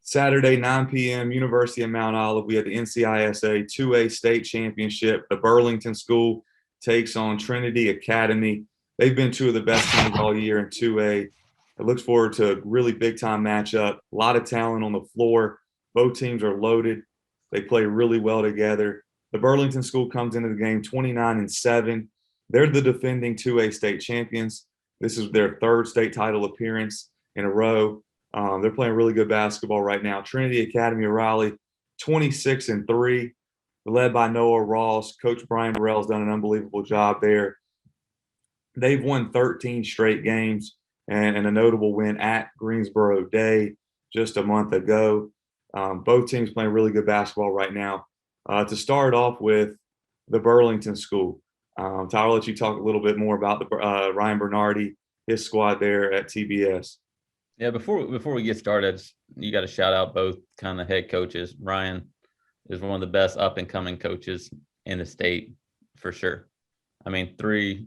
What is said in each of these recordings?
Saturday, 9 p.m., University of Mount Olive. We have the NCISAA 2A state championship. The Burlington school takes on Trinity Academy. They've been two of the best teams all year in 2A. It looks forward to a really big-time matchup. A lot of talent on the floor. Both teams are loaded. They play really well together. The Burlington school comes into the game 29-7. They're the defending 2A state champions. This is their third state title appearance in a row. They're playing really good basketball right now. Trinity Academy of Raleigh, 26-3, led by Noah Ross. Coach Brian Burrell's done an unbelievable job there. They've won 13 straight games and a notable win at Greensboro Day just a month ago. Both teams playing really good basketball right now. To start off with the Burlington school, Tyler, I'll let you talk a little bit more about the Ryan Bernardi, his squad there at TBS. Yeah, before we get started, you got to shout out both kind of head coaches. Ryan is one of the best up and coming coaches in the state for sure. I mean, three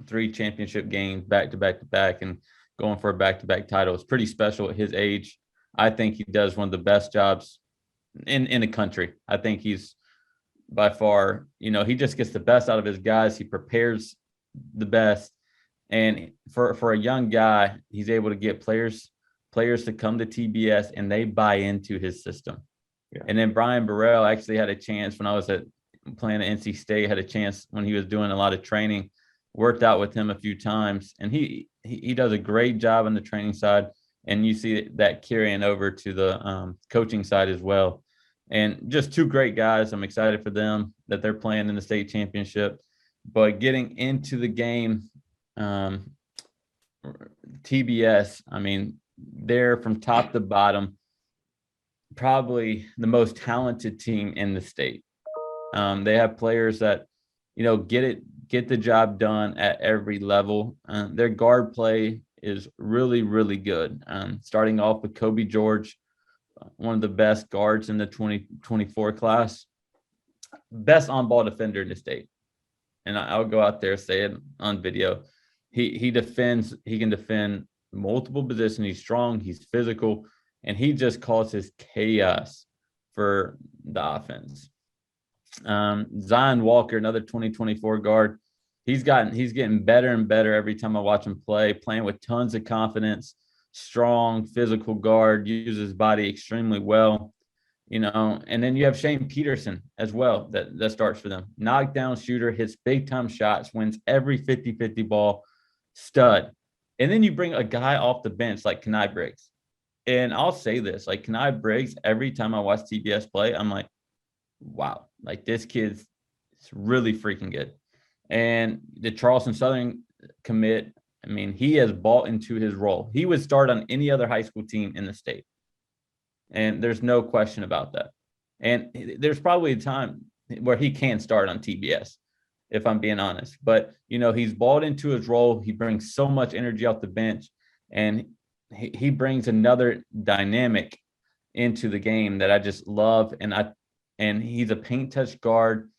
championship games back to back, and going for a back-to-back title is pretty special at his age. I think he does one of the best jobs in the country. I think he's by far, he just gets the best out of his guys. He prepares the best. And for a young guy, he's able to get players to come to TBS and they buy into his system. Yeah. And then Brian Burrell actually had a chance when I was playing at NC State, had a chance when he was doing a lot of training, worked out with him a few times. And he does a great job on the training side. And you see that carrying over to the coaching side as well. And just two great guys. I'm excited for them that they're playing in the state championship. But getting into the game, TBS, I mean, they're from top to bottom, probably the most talented team in the state. They have players that, get the job done at every level. Their guard play is really, really good. Starting off with Kobe George, one of the best guards in the 2024 class, best on-ball defender in the state. And I'll go out there, say it on video. He defends. He can defend multiple positions. He's strong. He's physical, and he just causes chaos for the offense. Zion Walker, another 2024 guard. He's getting better and better every time I watch him play. Playing with tons of confidence. Strong, physical guard. Uses his body extremely well. And then you have Shane Peterson as well that starts for them. Knockdown shooter, hits big-time shots, wins every 50-50 ball, stud. And then you bring a guy off the bench like Kenai Briggs. And I'll say this, like Kenai Briggs, every time I watch TBS play, I'm like, wow, like this kid's really freaking good. And the Charleston Southern commit, I mean, he has bought into his role. He would start on any other high school team in the state. And there's no question about that. And there's probably a time where he can start on TBS, if I'm being honest. But, he's bought into his role. He brings so much energy off the bench, and he brings another dynamic into the game that I just love. And he's a paint touch guard,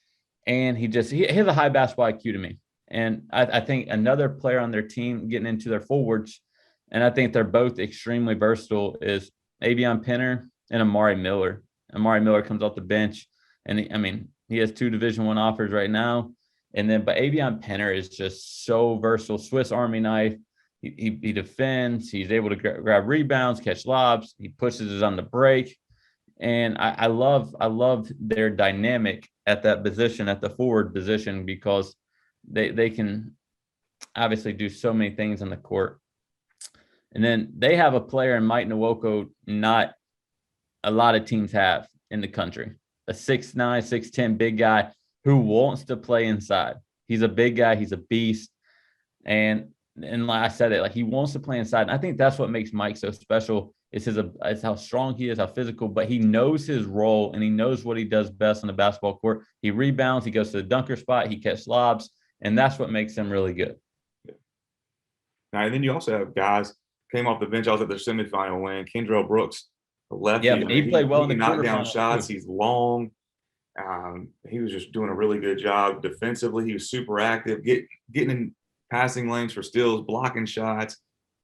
and he has a high basketball IQ to me. And I think another player on their team getting into their forwards, and I think they're both extremely versatile, is Avion Penner and Amari Miller. Amari Miller comes off the bench, and he has 2 Division I offers right now. But Avion Penner is just so versatile, Swiss Army knife. He defends. He's able to grab rebounds, catch lobs. He pushes it on the break, and I love their dynamic at that position, at the forward position, because they can obviously do so many things on the court. And then they have a player in Mike Nwoko not a lot of teams have in the country. A 6'9", 6'10" big guy who wants to play inside. He's a big guy. He's a beast. And like I said, like he wants to play inside. And I think that's what makes Mike so special is how strong he is, how physical, but he knows his role and he knows what he does best on the basketball court. He rebounds. He goes to the dunker spot. He catches lobs. And that's what makes him really good. Now, and then you also have guys came off the bench. I was at their semifinal win. Kendrell Brooks, the lefty. Yeah, he played well in the knock down shots. Too. He's long. He was just doing a really good job defensively. He was super active, getting in passing lanes for steals, blocking shots.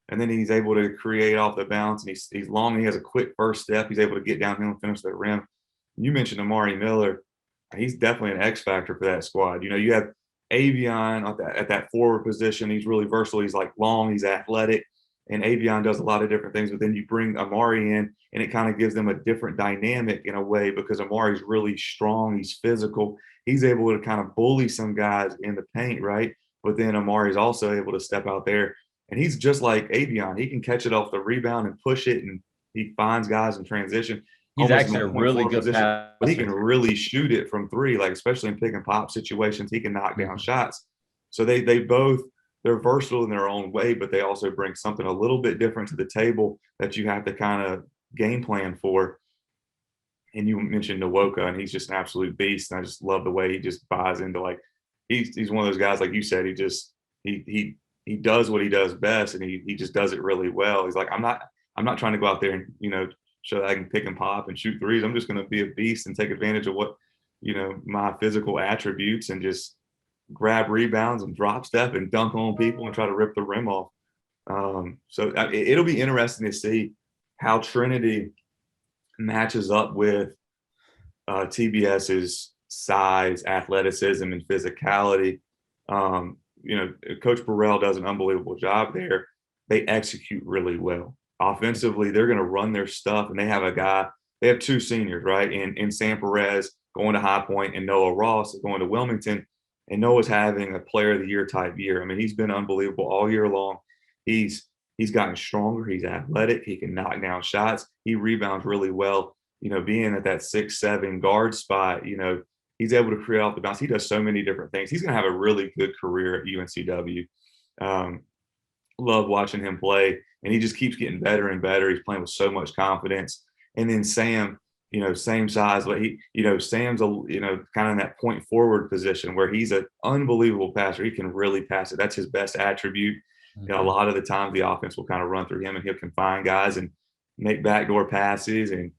and then he's able to create off the bounce, and he's long, and he has a quick first step. He's able to get downhill and finish the rim. You mentioned Amari Miller. He's definitely an X factor for that squad. You have Avion at that forward position. He's really versatile. He's like long, he's athletic, and Avion does a lot of different things. But then you bring Amari in, and it kind of gives them a different dynamic in a way, because Amari's really strong. He's physical. He's able to kind of bully some guys in the paint, right? But then Amari's also able to step out there, and he's just like Avion. He can catch it off the rebound and push it, and he finds guys in transition. He's actually a really good passer. But he can really shoot it from three, like especially in pick and pop situations. He can knock down shots. So they're versatile in their own way, but they also bring something a little bit different to the table that you have to kind of game plan for. And you mentioned Nwoka, and he's just an absolute beast. And I just love the way he just buys into, like, he's one of those guys, like you said, he does what he does best, and he just does it really well. He's like, I'm not trying to go out there and show that I can pick and pop and shoot threes. I'm just going to be a beast and take advantage of what my physical attributes, and just grab rebounds and drop step and dunk on people and try to rip the rim off. So it'll be interesting to see how Trinity matches up with TBS's size, athleticism, and physicality. Coach Burrell does an unbelievable job there. They execute really well. Offensively, they're going to run their stuff, and they have two seniors, right? In Sam Perez going to High Point, and Noah Ross going to Wilmington. And Noah's having a player of the year type year. I mean, he's been unbelievable all year long. He's gotten stronger. He's athletic. He can knock down shots. He rebounds really well. Being at that 6'7" guard spot, he's able to create off the bounce. He does so many different things. He's going to have a really good career at UNCW. Love watching him play, and he just keeps getting better and better. He's playing with so much confidence. And then Sam, same size, but Sam's kind of in that point forward position where he's an unbelievable passer. He can really pass it. That's his best attribute. A lot of the time the offense will kind of run through him, and he'll confine guys and make backdoor passes. And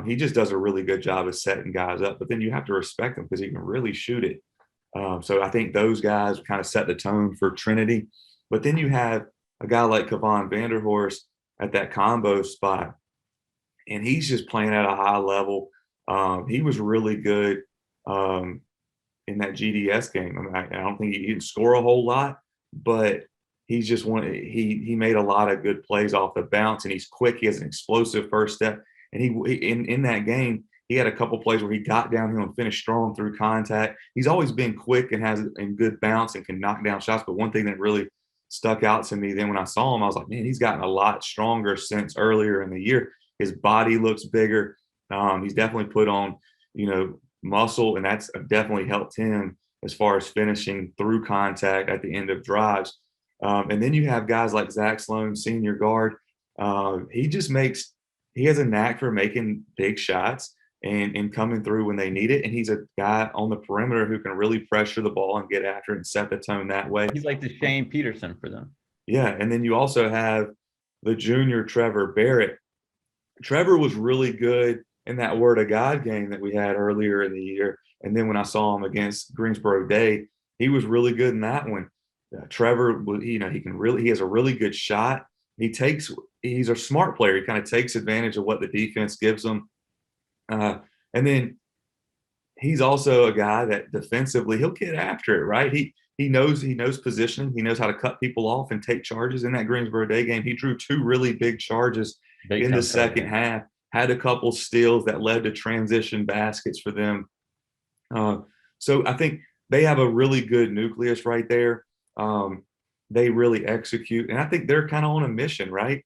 he just does a really good job of setting guys up. But then you have to respect him because he can really shoot it. So I think those guys kind of set the tone for Trinity. But then you have a guy like Kevon Vanderhorst at that combo spot, and he's just playing at a high level. He was really good in that GDS game. I mean, I don't think he didn't score a whole lot, but he's just he made a lot of good plays off the bounce, and he's quick. He has an explosive first step, and in that game, he had a couple plays where he got downhill and finished strong through contact. He's always been quick and has a good bounce and can knock down shots. But one thing that really stuck out to me then when I saw him, I was like, man, he's gotten a lot stronger since earlier in the year. His body looks bigger. He's definitely put on, muscle, and that's definitely helped him as far as finishing through contact at the end of drives. And then you have guys like Zach Sloan, senior guard. He has a knack for making big shots and coming through when they need it. And he's a guy on the perimeter who can really pressure the ball and get after it and set the tone that way. He's like the Shane Peterson for them. Yeah. And then you also have the junior Trevor Barrett. Trevor was really good in that Word of God game that we had earlier in the year. And then when I saw him against Greensboro Day, he was really good in that one. Trevor, he has a really good shot. He's a smart player. He kind of takes advantage of what the defense gives him. And then he's also a guy that defensively he'll get after it, right? He knows positioning. He knows how to cut people off and take charges. In that Greensboro Day game, he drew two really big charges in the second half, had a couple steals that led to transition baskets for them. So I think they have a really good nucleus right there. They really execute, and I think they're kind of on a mission, right?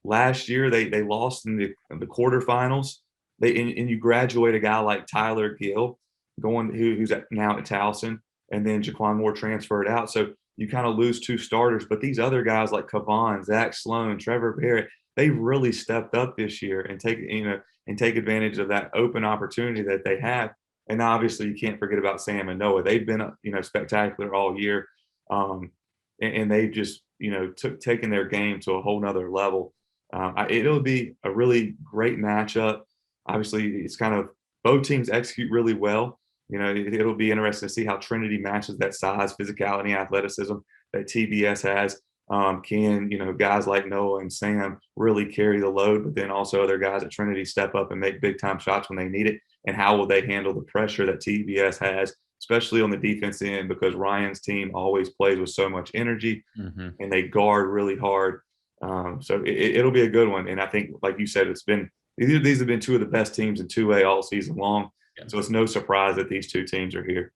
Last year they lost in the quarterfinals. And you graduate a guy like Tyler Gill, who's now at Towson, and then Jaquan Moore transferred out. So you kind of lose two starters, but these other guys like Kevon, Zach Sloan, Trevor Barrett, they've really stepped up this year and take advantage of that open opportunity that they have. And obviously, you can't forget about Sam and Noah. They've been spectacular all year, and they've just taken their game to a whole nother level. It'll be a really great matchup. Obviously, it's kind of both teams execute really well. It'll be interesting to see how Trinity matches that size, physicality, athleticism that TBS has. Can, guys like Noah and Sam really carry the load, but then also other guys at Trinity step up and make big time shots when they need it? And how will they handle the pressure that TBS has, especially on the defense end, because Ryan's team always plays with so much energy and they guard really hard. So it'll be a good one. And I think, like you said, these have been two of the best teams in 2A all season long. Yeah. So it's no surprise that these two teams are here.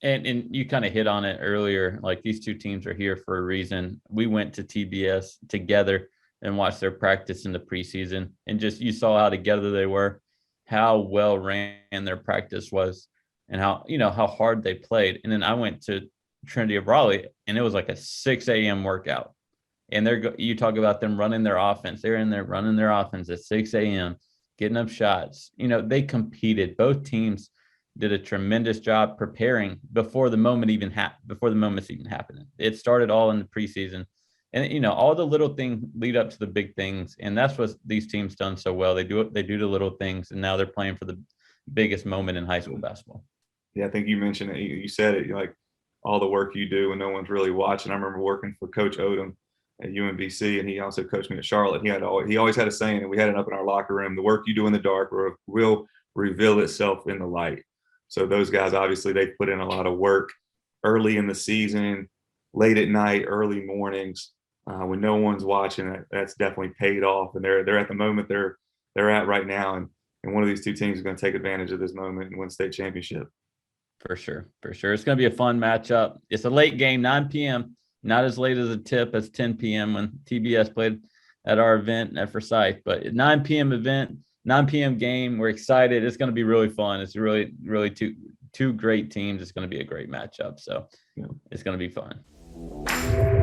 And you kind of hit on it earlier, like these two teams are here for a reason. We went to TBS together and watched their practice in the preseason, and just you saw how together they were, how well ran their practice was, and how hard they played. And then I went to Trinity of Raleigh, and it was like a 6 a.m. workout. And you talk about them running their offense. They're in there running their offense at 6 a.m., getting up shots. They competed. Both teams did a tremendous job preparing before the moment's even happening. It started all in the preseason, and all the little things lead up to the big things, and that's what these teams done so well. They do the little things, and now they're playing for the biggest moment in high school basketball. Yeah, I think you mentioned it. You said it, like all the work you do when no one's really watching. I remember working for Coach Odom at UMBC, and he also coached me at Charlotte. He always had a saying, and we had it up in our locker room: the work you do in the dark will reveal itself in the light. So those guys, obviously, they put in a lot of work early in the season, late at night, early mornings, when no one's watching. That's definitely paid off, and they're at the moment they're at right now, and one of these two teams is going to take advantage of this moment and win state championship. For sure. It's going to be a fun matchup. It's a late game, 9 p.m., not as late as a tip as 10 p.m. when TBS played at our event at Forsyth, but 9 p.m. event. 9 p.m. game. We're excited. It's going to be really fun. It's really, really two great teams. It's going to be a great matchup. So It's going to be fun.